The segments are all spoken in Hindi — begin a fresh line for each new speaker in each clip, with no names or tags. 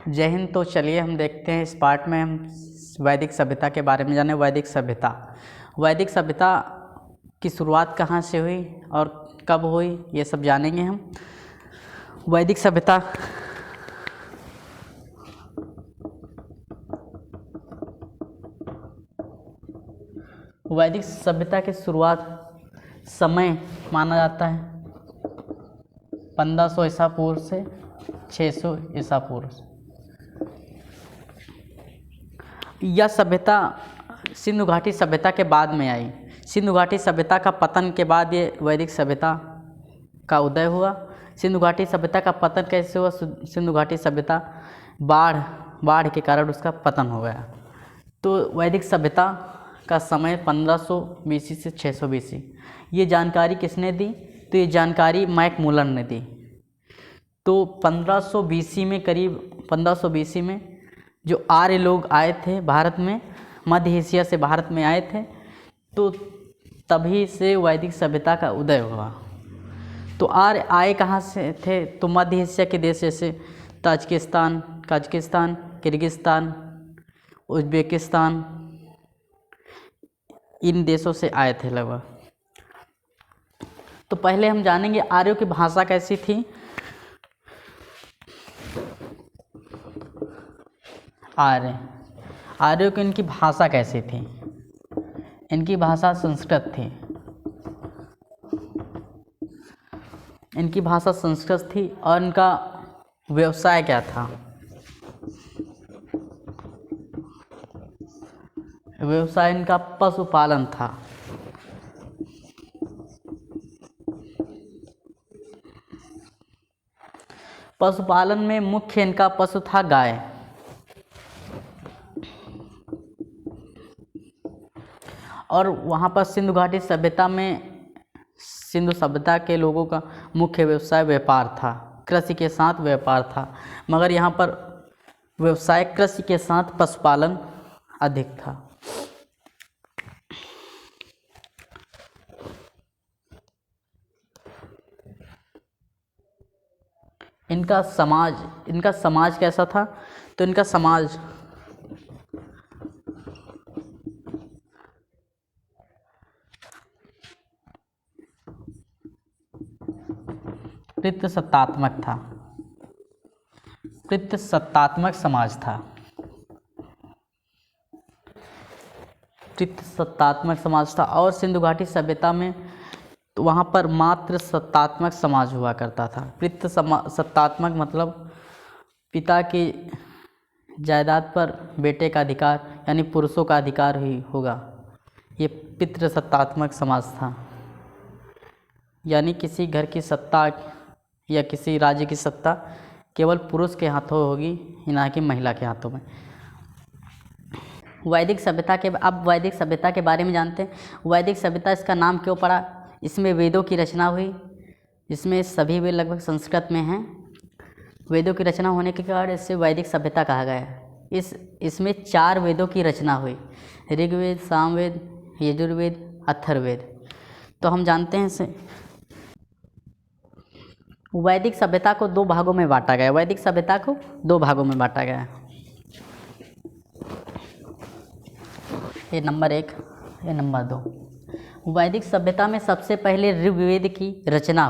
जय हिंद। तो चलिए हम देखते हैं, इस पार्ट में हम वैदिक सभ्यता के बारे में जाने। वैदिक सभ्यता की शुरुआत कहाँ से हुई और कब हुई, ये सब जानेंगे हम। वैदिक सभ्यता की शुरुआत समय माना जाता है 1500 ईसा पूर्व से 600 ईसा पूर्व। यह सभ्यता सिंधु घाटी सभ्यता के बाद में आई। सिंधु घाटी सभ्यता का पतन के बाद ये वैदिक सभ्यता का उदय हुआ। सिंधु घाटी सभ्यता का पतन कैसे हुआ? सिंधु घाटी सभ्यता बाढ़ के कारण उसका पतन हो गया। तो वैदिक सभ्यता का समय 1500 बीसी से 600 बीसी। ये जानकारी किसने दी? तो ये जानकारी मैक मुलर ने दी। तो 1500 बीसी में, करीब 1500 बीसी में जो आर्य लोग आए थे भारत में, मध्य एशिया से भारत में आए थे, तो तभी से वैदिक सभ्यता का उदय हुआ। तो आर्य आए कहाँ से थे? तो मध्य एशिया के देश जैसे ताजिकिस्तान, किर्गिस्तान, उज़्बेकिस्तान, इन देशों से आए थे लगभग। तो पहले हम जानेंगे आर्यों की भाषा कैसी थी। आर्यों की इनकी भाषा कैसी थी? इनकी भाषा संस्कृत थी। और इनका व्यवसाय क्या था? व्यवसाय इनका पशुपालन था। पशुपालन में मुख्य इनका पशु था गाय। और वहाँ पर सिंधु घाटी सभ्यता में, सिंधु सभ्यता के लोगों का मुख्य व्यवसाय व्यापार था, कृषि के साथ व्यापार था। मगर यहाँ पर व्यवसाय कृषि के साथ पशुपालन अधिक था। इनका समाज कैसा था? तो इनका समाज पितृसत्तात्मक था। पितृसत्तात्मक समाज था। और सिंधु घाटी सभ्यता में तो वहाँ पर मात्र सत्तात्मक समाज हुआ करता था। पितृसत्तात्मक मतलब पिता की जायदाद पर बेटे का अधिकार, यानी पुरुषों का अधिकार ही होगा। ये पितृसत्तात्मक समाज था। यानी किसी घर की सत्ता या किसी राज्य की सत्ता केवल पुरुष के हाथों होगी, ना कि महिला के हाथों में। वैदिक सभ्यता के बारे में जानते हैं। वैदिक सभ्यता, इसका नाम क्यों पड़ा? इसमें वेदों की रचना हुई। इसमें सभी वेद लगभग संस्कृत में हैं। वेदों की रचना होने के कारण इसे वैदिक सभ्यता कहा गया। इसमें 4 वेदों की रचना हुई: ऋग्वेद, सामवेद, यजुर्वेद, अथर्ववेद। तो हम जानते हैं इसे। वैदिक सभ्यता को 2 भागों में बांटा गया। ये नंबर 1, ये नंबर 2। वैदिक सभ्यता में सबसे पहले ऋग्वेद की रचना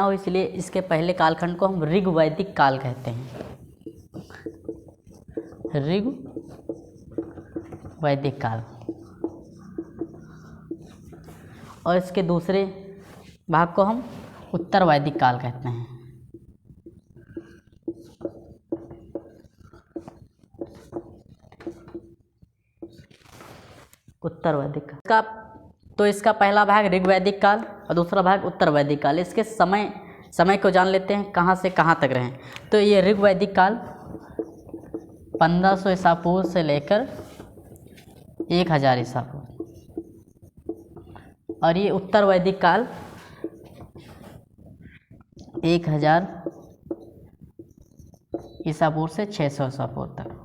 हुई। इसलिए इसके पहले कालखंड को हम ऋग्वैदिक काल कहते हैं। ऋग्वैदिक काल। और इसके दूसरे भाग को हम उत्तर वैदिक काल कहते हैं। उत्तर वैदिक काल। तो इसका पहला भाग ऋग्वैदिक काल और दूसरा भाग उत्तर वैदिक काल। इसके समय को जान लेते हैं, कहाँ से कहाँ तक रहे। तो ये ऋग्वैदिक काल 1500 ईसा पूर्व से लेकर 1000 ईसा पूर्व, और ये उत्तर वैदिक काल 1000 ईसा पूर्व से 600 ईसा पूर्व तक।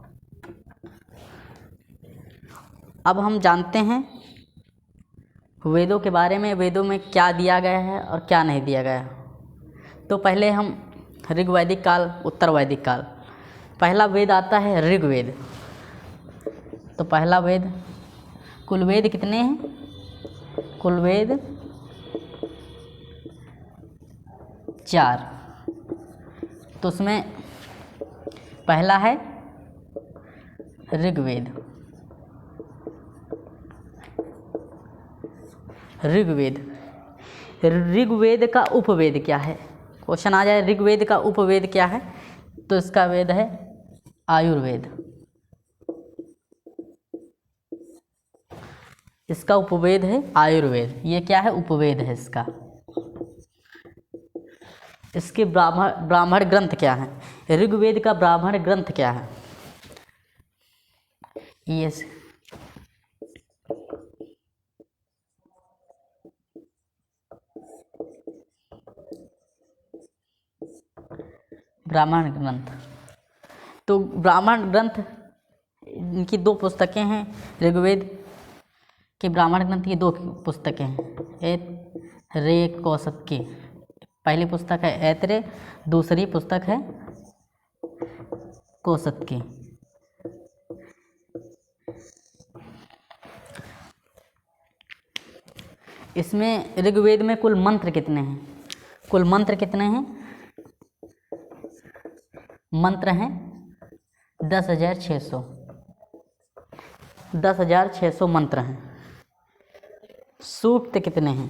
अब हम जानते हैं वेदों के बारे में। वेदों में क्या दिया गया है और क्या नहीं दिया गया। तो पहले हम ऋग वैदिक काल, उत्तर वैदिक काल। पहला वेद आता है ऋग्वेद। तो पहला वेद, कुल वेद कितने हैं? कुल वेद 4। तो उसमें पहला है ऋग्वेद। ऋग्वेद, ऋग्वेद का उपवेद क्या है? क्वेश्चन आ जाए ऋग्वेद का उपवेद क्या है, तो इसका वेद है आयुर्वेद। इसका उपवेद है आयुर्वेद। ये क्या है? उपवेद है इसका। इसके ब्राह्मण ग्रंथ क्या है? ऋग्वेद का ब्राह्मण ग्रंथ क्या है? ये ब्राह्मण ग्रंथ। तो ब्राह्मण ग्रंथ, इनकी 2 पुस्तकें हैं। ऋग्वेद के ब्राह्मण ग्रंथ की 2 पुस्तकें हैं, ऐतरेय कौसतकी। पहली पुस्तक है ऐतरेय, दूसरी पुस्तक है कौसतकी। इसमें ऋग्वेद में कुल मंत्र कितने हैं? कुल मंत्र कितने हैं? मंत्र हैं 10,600। 10,600 मंत्र हैं। सूक्त कितने हैं?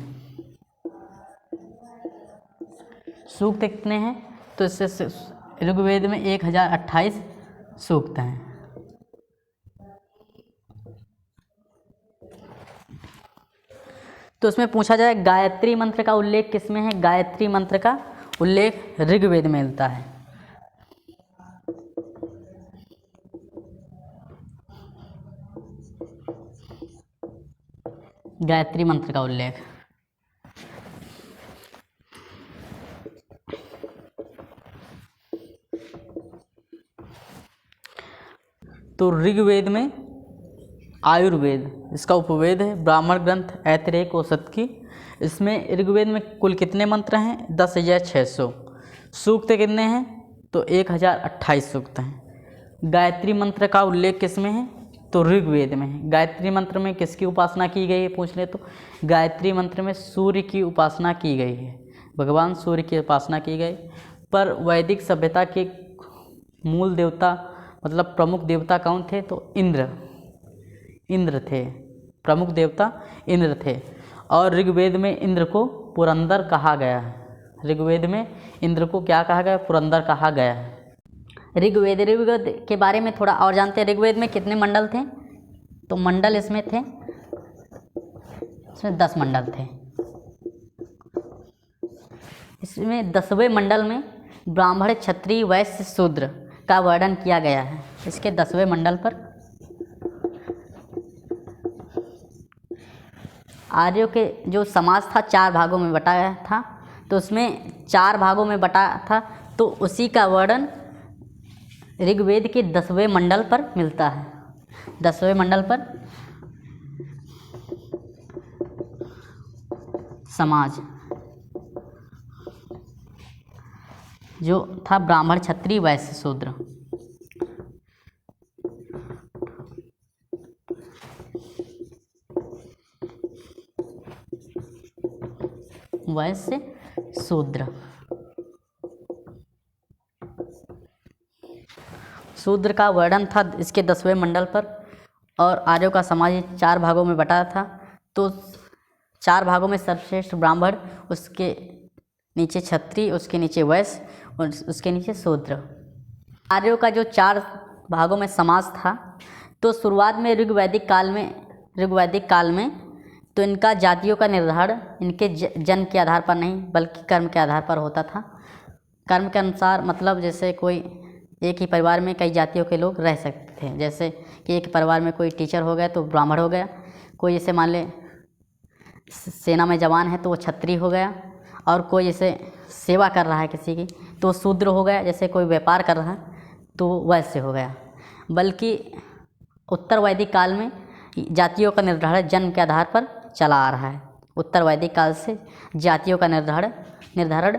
सूक्त कितने हैं? तो इससे ऋग्वेद में 1028 सूक्त हैं। तो उसमें पूछा जाए गायत्री मंत्र का उल्लेख किसमें है? गायत्री मंत्र का उल्लेख ऋग्वेद में मिलता है। गायत्री मंत्र का उल्लेख। तो ऋग्वेद में आयुर्वेद, इसका उपवेद है ब्राह्मण ग्रंथ ऐतरेय कौसतकी। इसमें ऋग्वेद में कुल कितने मंत्र हैं? 10,600। सूक्त कितने हैं? तो 1028 सूक्त हैं। गायत्री मंत्र का उल्लेख किसमें है? तो ऋग्वेद में है। गायत्री मंत्र में किसकी उपासना की गई है पूछ ले तो गायत्री मंत्र में सूर्य की उपासना की गई है। भगवान सूर्य की उपासना की गई। पर वैदिक सभ्यता के मूल देवता मतलब प्रमुख देवता कौन थे? तो इंद्र थे। प्रमुख देवता इंद्र थे। और ऋग्वेद में इंद्र को पुरंदर कहा गया है। ऋग्वेद में इंद्र को क्या कहा गया? पुरंदर कहा गया है। ऋग्वेद के बारे में थोड़ा और जानते हैं। ऋग्वेद में कितने मंडल थे? तो मंडल इसमें थे, इसमें 10 मंडल थे। इसमें 10वें मंडल में ब्राह्मण, क्षत्रिय, वैश्य, शूद्र का वर्णन किया गया है। इसके 10वें मंडल पर आर्यों के जो समाज था 4 भागों में बटा गया था। तो उसमें 4 भागों में बटा था, तो उसी का वर्णन ऋग्वेद के 10वें मंडल पर मिलता है। 10वें मंडल पर समाज जो था ब्राह्मण, क्षत्रिय, वैश्य, शूद्र। वैश्य, शूद्र। शूद्र का वर्णन था इसके 10वें मंडल पर। और आर्यों का समाज 4 भागों में बटा था। तो 4 भागों में सर्वश्रेष्ठ ब्राह्मण, उसके नीचे क्षत्रिय, उसके नीचे वैश्य और उसके नीचे शूद्र। आर्यों का जो 4 भागों में समाज था, तो शुरुआत में ऋग्वैदिक काल में तो इनका जातियों का निर्धारण इनके जन्म के आधार पर नहीं बल्कि कर्म के आधार पर होता था। कर्म के अनुसार मतलब जैसे कोई एक ही परिवार में कई जातियों के लोग रह सकते थे। जैसे कि एक परिवार में कोई टीचर हो गया तो ब्राह्मण हो गया, कोई जैसे मान ले सेना में जवान है तो वो क्षत्रिय हो गया, और कोई जैसे सेवा कर रहा है किसी की तो शूद्र हो गया, जैसे कोई व्यापार कर रहा है तो वैश्य हो गया। बल्कि उत्तर वैदिक काल में जातियों का निर्धारण जन्म के आधार पर चला आ रहा है। उत्तर वैदिक काल से जातियों का निर्धारण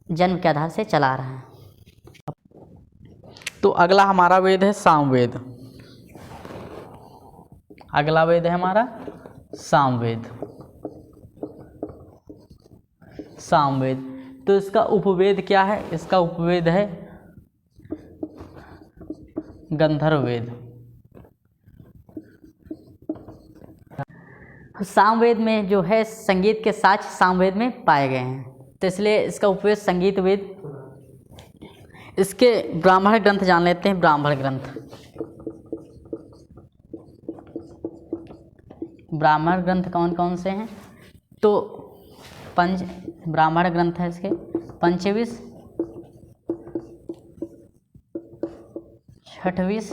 जन्म के आधार से चला रहा है। तो अगला हमारा वेद है सामवेद। अगला वेद है हमारा सामवेद। सामवेद, तो इसका उपवेद क्या है? इसका उपवेद है गंधर्व वेद। सामवेद में जो है संगीत के साक्ष्य सामवेद में पाए गए हैं, तो इसलिए इसका उपवेद संगीत वेद। इसके ब्राह्मण ग्रंथ जान लेते हैं। ब्राह्मण ग्रंथ, ब्राह्मण ग्रंथ कौन कौन से हैं? तो पंच ब्राह्मण ग्रंथ है इसके पंचविश, छठविश,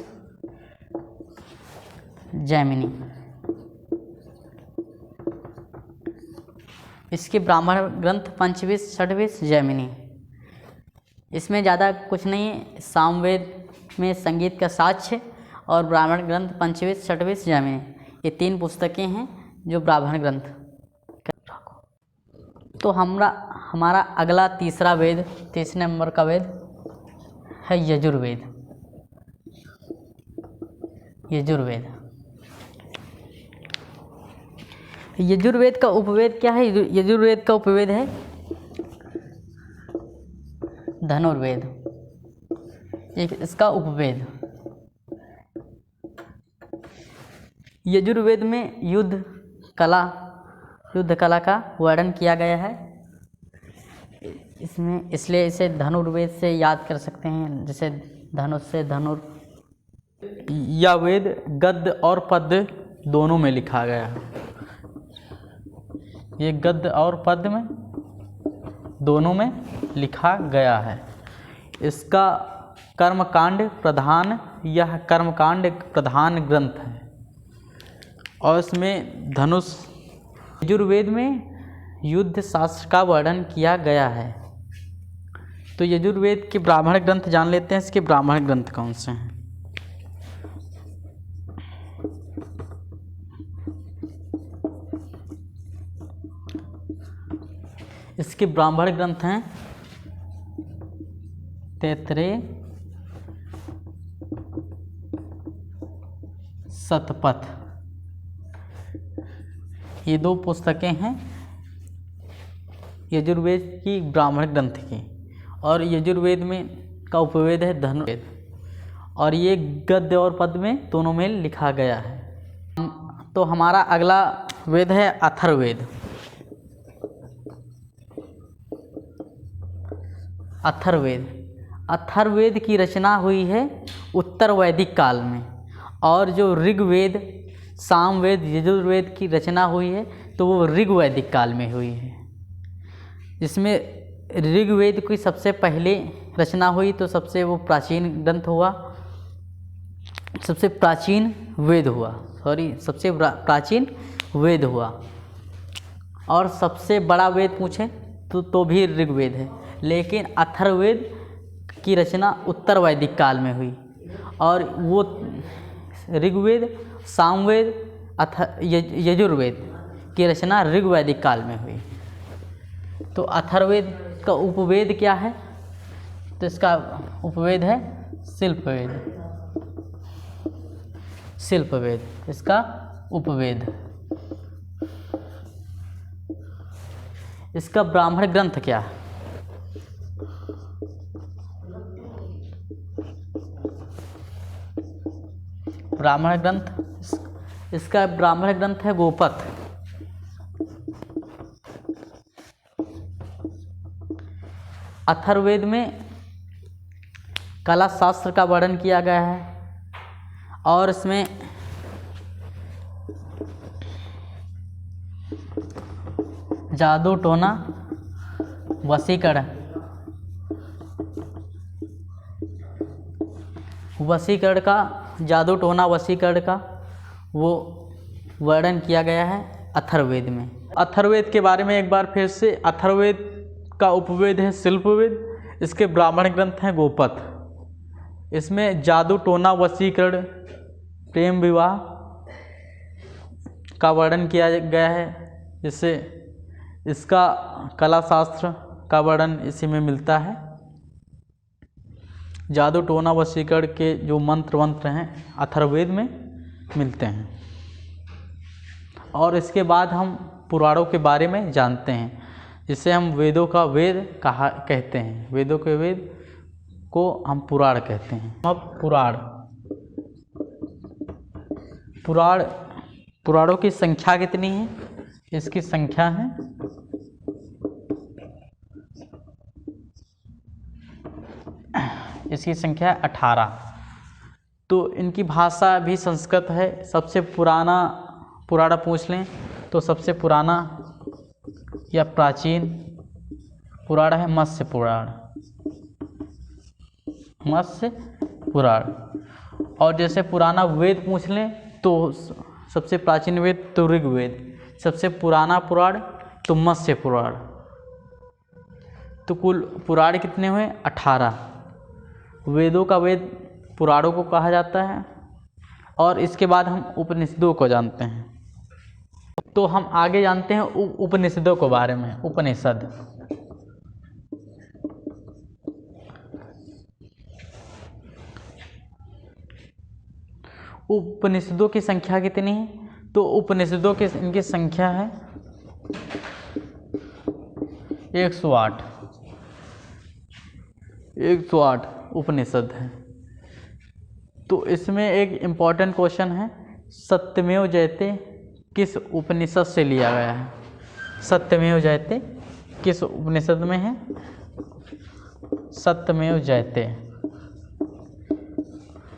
जैमिनी। इसके ब्राह्मण ग्रंथ पंचविश, छठविश, जैमिनी। इसमें ज़्यादा कुछ नहीं है। सामवेद में संगीत का साक्ष्य और ब्राह्मण ग्रंथ पंचविश, छठविश, जैमिनी, ये 3 पुस्तकें हैं जो ब्राह्मण ग्रंथ। तो हमारा अगला तीसरा वेद, तीसरे नंबर का वेद है यजुर्वेद। यजुर्वेद, यजुर्वेद का उपवेद क्या है? यजुर्वेद का उपवेद है धनुर्वेद। इसका उपवेद, यजुर्वेद में युद्ध कला का वर्णन किया गया है इसमें, इसलिए इसे धनुर्वेद से याद कर सकते हैं। जैसे धनुष से धनुर। यह वेद गद्य और पद्य दोनों में लिखा गया है। ये गद्य और पद्य में दोनों में लिखा गया है। इसका कर्मकांड प्रधान, यह कर्मकांड प्रधान ग्रंथ है और इसमें धनुष। यजुर्वेद में युद्ध शास्त्र का वर्णन किया गया है। तो यजुर्वेद के ब्राह्मण ग्रंथ जान लेते हैं। इसके ब्राह्मण ग्रंथ कौन से हैं? इसके ब्राह्मण ग्रंथ हैं तैत्तरीय, शतपथ। ये 2 पुस्तकें हैं यजुर्वेद की, ब्राह्मण ग्रंथ की। और यजुर्वेद में का उपवेद है धनुर्वेद, और ये गद्य और पद्य में दोनों में लिखा गया है। तो हमारा अगला वेद है अथर्ववेद। अथर्ववेद, अथर्ववेद की रचना हुई है उत्तर वैदिक काल में, और जो ऋग्वेद, सामवेद, यजुर्वेद की रचना हुई है तो वो ऋग्वैदिक काल में हुई है। इसमें ऋग्वेद की सबसे पहले रचना हुई, तो सबसे वो प्राचीन ग्रंथ हुआ, सबसे प्राचीन वेद हुआ, सबसे प्राचीन वेद हुआ। और सबसे बड़ा वेद पूछे तो भी ऋग्वेद है, लेकिन अथर्ववेद की रचना उत्तर वैदिक काल में हुई, और वो ऋग्वेद, सामवेद, यजुर्वेद की रचना ऋग्वैदिक काल में हुई। तो अथर्ववेद का उपवेद क्या है? तो इसका उपवेद है शिल्पवेद। शिल्पवेद इसका उपवेद। इसका ब्राह्मण ग्रंथ क्या है? ब्राह्मण ग्रंथ, इसका ब्राह्मण ग्रंथ है गोपथ। अथर्ववेद में कला शास्त्र का वर्णन किया गया है, और इसमें जादू टोना, वशीकरण का जादू टोना वशीकरण का वो वर्णन किया गया है अथर्ववेद में। अथर्ववेद के बारे में एक बार फिर से, अथर्ववेद का उपवेद है शिल्पवेद। इसके ब्राह्मण ग्रंथ हैं गोपथ। इसमें जादू टोना वशीकरण, प्रेम विवाह का वर्णन किया गया है। जिससे इसका कला शास्त्र का वर्णन इसी में मिलता है। जादू टोना वशीकरण के जो मंत्र वंत्र हैं अथर्ववेद में मिलते हैं। और इसके बाद हम पुराणों के बारे में जानते हैं, जिसे हम वेदों का वेद कहते हैं। वेदों के वेद को हम पुराण कहते हैं। अब पुराणों की संख्या कितनी है? इसकी संख्या है इसकी संख्या है 18। तो इनकी भाषा भी संस्कृत है। सबसे पुराना पुराण पूछ लें तो सबसे पुराना या प्राचीन पुराण है मत्स्य पुराण। और जैसे पुराना वेद पूछ लें तो सबसे प्राचीन वेद तो ऋग्वेद, सबसे पुराना पुराण तो मत्स्य पुराण। तो कुल पुराण कितने हुए? 18। वेदों का वेद पुराणों को कहा जाता है। और इसके बाद हम उपनिषदों को जानते हैं। तो हम आगे जानते हैं उपनिषदों के बारे में। उपनिषदों की संख्या कितनी है? तो उपनिषदों की इनकी संख्या है 108। 108 उपनिषद है। तो इसमें एक इम्पॉर्टेंट क्वेश्चन है, सत्यमेव जयते किस उपनिषद से लिया गया है? सत्यमेव जयते किस उपनिषद में है? सत्यमेव जयते।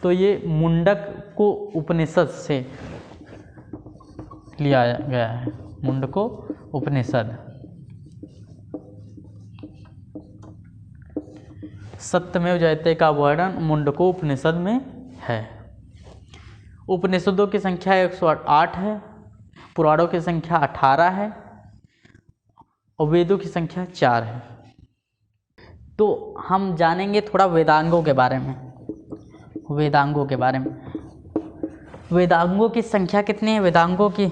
तो ये मुंडक को उपनिषद से लिया गया है। मुंडको उपनिषद। सत्यमेव जयते का वर्णन मुंडको उपनिषद में है। उपनिषदों की संख्या 108 है, पुराणों की संख्या 18 है और वेदों की संख्या 4 है। तो हम जानेंगे थोड़ा वेदांगों के बारे में। वेदांगों की संख्या कितनी है? वेदांगों की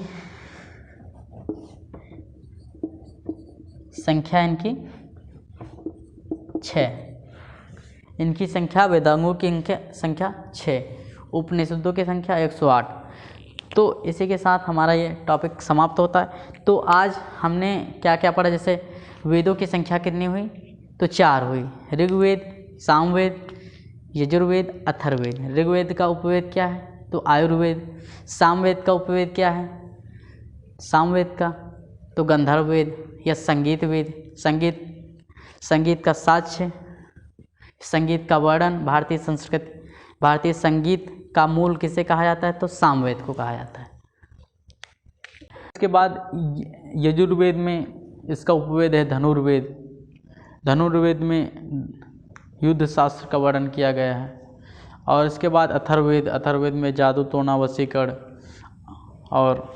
संख्या इनकी 6। इनकी संख्या वेदांगों की संख्या 6, उपनिषदों की संख्या 108। तो इसी के साथ हमारा ये टॉपिक समाप्त होता है। तो आज हमने क्या क्या पढ़ा? जैसे वेदों की संख्या कितनी हुई? तो 4 हुई। ऋग्वेद, सामवेद, यजुर्वेद, अथर्ववेद। ऋग्वेद का उपवेद क्या है? तो आयुर्वेद। सामवेद का उपवेद क्या है? सामवेद का तो गंधर्व वेद या संगीत वेद। संगीत का साक्ष्य, संगीत का वर्णन, भारतीय संगीत का मूल किसे कहा जाता है? तो सामवेद को कहा जाता है। इसके बाद यजुर्वेद में इसका उपवेद है धनुर्वेद। धनुर्वेद में युद्ध शास्त्र का वर्णन किया गया है। और इसके बाद अथर्ववेद में जादू टोना वशीकरण और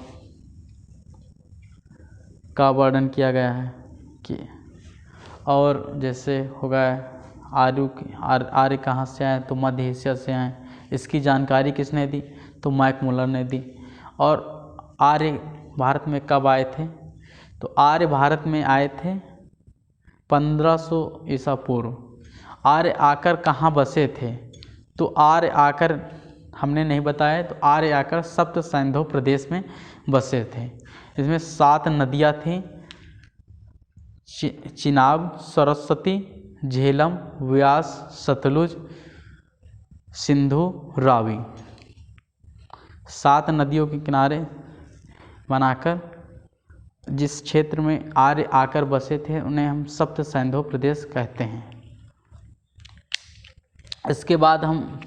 का वर्णन किया गया है कि और जैसे हो गया आर्य कहाँ से आए? तो मध्य एशिया से आए। इसकी जानकारी किसने दी? तो मैकमुलर ने दी। और आर्य भारत में कब आए थे? तो आर्य भारत में आए थे 1500 ईसा पूर्व। आर्य आकर कहाँ बसे थे? तो आर्य आकर हमने नहीं बताया। तो आर्य आकर सप्त सैंधव प्रदेश में बसे थे। इसमें 7 नदियाँ थीं, चिनाब, सरस्वती, झेलम, व्यास, सतलुज, सिंधु, रावी। 7 नदियों के किनारे बनाकर जिस क्षेत्र में आर्य आकर बसे थे उन्हें हम सप्त सैंधव प्रदेश कहते हैं। इसके बाद हम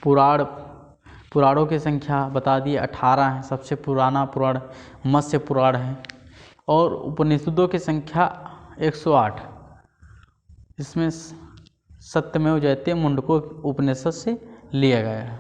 पुराणों की संख्या बता दिए 18 है। सबसे पुराना पुराण मत्स्य पुराण है। और उपनिषदों की संख्या 108। इसमें सत्यमेव जयते मुंडको उपनिषद से लिया गया है।